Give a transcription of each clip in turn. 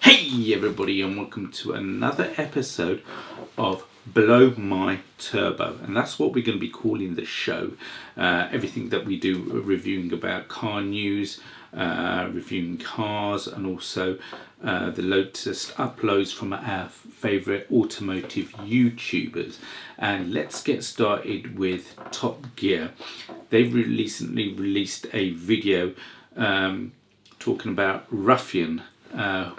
Hey everybody, and welcome to another episode of Blow My Turbo, and that's what we're going to be calling the show. Everything that we do, reviewing about car news, reviewing cars, and also the latest uploads from our favourite automotive YouTubers. And let's get started with Top Gear. They've recently released a video talking about Ruffian,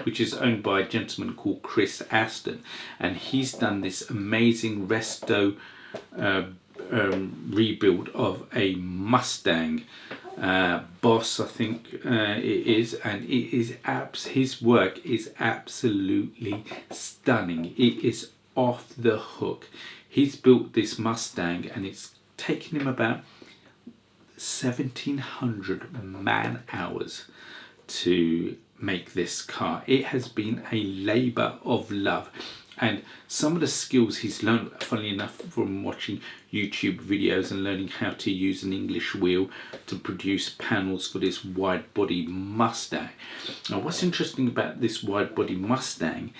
which is owned by a gentleman called Chris Aston, and he's done this amazing resto rebuild of a Mustang Boss, I think it is, and it is his work is absolutely stunning. It is off the hook. He's built this Mustang and it's taken him about 1700 man hours to make this car. It has been a labour of love, and some of the skills he's learned, funnily enough, from watching YouTube videos and learning how to use an English wheel to produce panels for this wide body Mustang. Now what's interesting about this wide body Mustang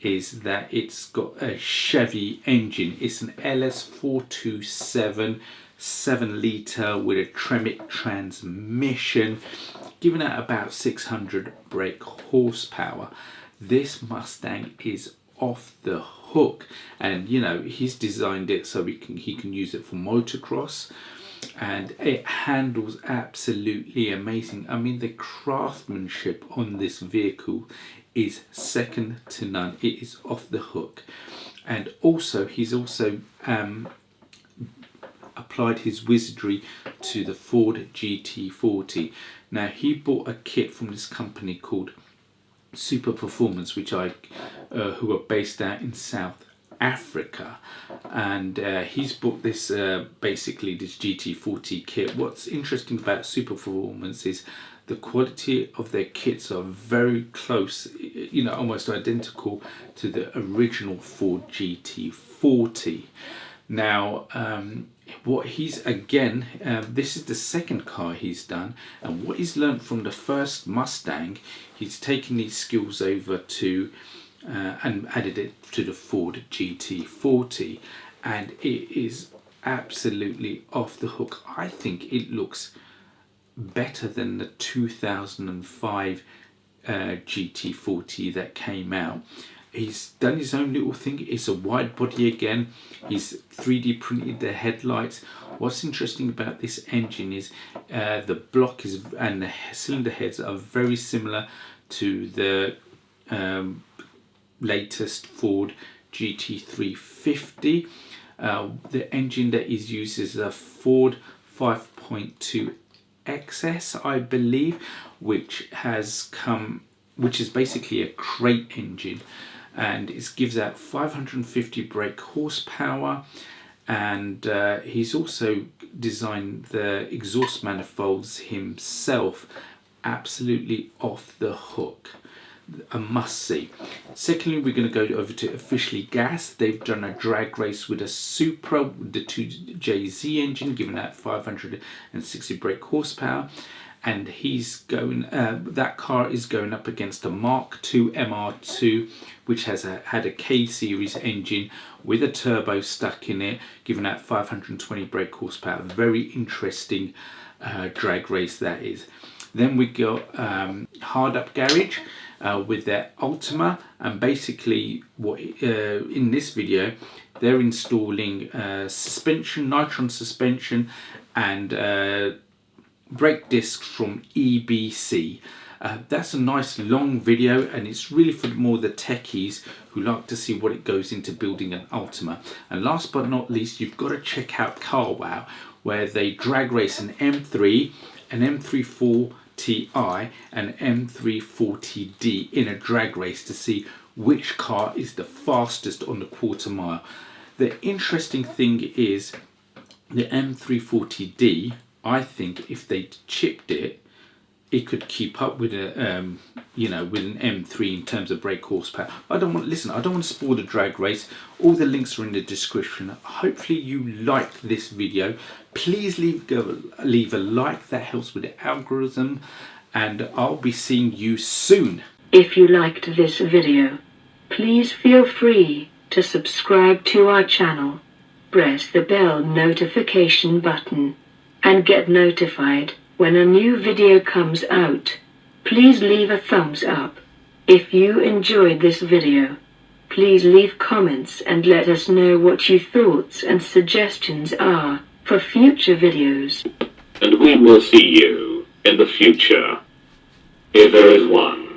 is that it's got a Chevy engine. It's an LS427 7 litre with a Tremec transmission, giving out about 600 brake horsepower. This Mustang is off the hook, and you know, he's designed it so he can use it for motocross, and it handles absolutely amazing. I mean, the craftsmanship on this vehicle is second to none. It is off the hook. And also he's also applied his wizardry to the Ford GT40. Now he bought a kit from this company called Supra Performance, which who are based out in South Africa, and he's bought this basically this GT40 kit. What's interesting about Supra Performance is the quality of their kits are very close, you know, almost identical to the original Ford GT40. Now what he's again, this is the second car he's done, and what he's learned from the first Mustang, he's taken these skills over to and added it to the Ford GT40, and it is absolutely off the hook. I think it looks better than the 2005 GT40 that came out. He's done his own little thing. It's a wide body again. He's 3D printed the headlights. What's interesting about this engine is the block is and the cylinder heads are very similar to the latest Ford GT350. The engine that is used is a Ford 5.2 XS, I believe, which is basically a crate engine, and it gives out 550 brake horsepower. And he's also designed the exhaust manifolds himself. Absolutely off the hook, a must see. Secondly, we're going to go over to Officially Gas. They've done a drag race with a Supra with the 2JZ engine, giving out 560 brake horsepower. And he's going, that car is going up against a Mark II MR2, which has had a K series engine with a turbo stuck in it, giving out 520 brake horsepower. Very interesting drag race that is. Then we got Hard Up Garage with their Ultima, and basically what in this video they're installing suspension, Nitron suspension, and brake discs from EBC. That's a nice long video, and it's really for more the techies who like to see what it goes into building an Ultima. And last but not least, you've got to check out CarWow, where they drag race an M3, an M34Ti, and M340D in a drag race to see which car is the fastest on the quarter mile. The interesting thing is the M340D, I think if they chipped it, it could keep up with a you know, with an M3 in terms of brake horsepower. I don't want to spoil the drag race. All the links are in the description. Hopefully you like this video. Please leave a like, that helps with the algorithm, and I'll be seeing you soon. If you liked this video, please feel free to subscribe to our channel, press the bell notification button, and get notified when a new video comes out. Please leave a thumbs up if you enjoyed this video. Please leave comments and let us know what your thoughts and suggestions are for future videos. And we will see you in the future, if there is one.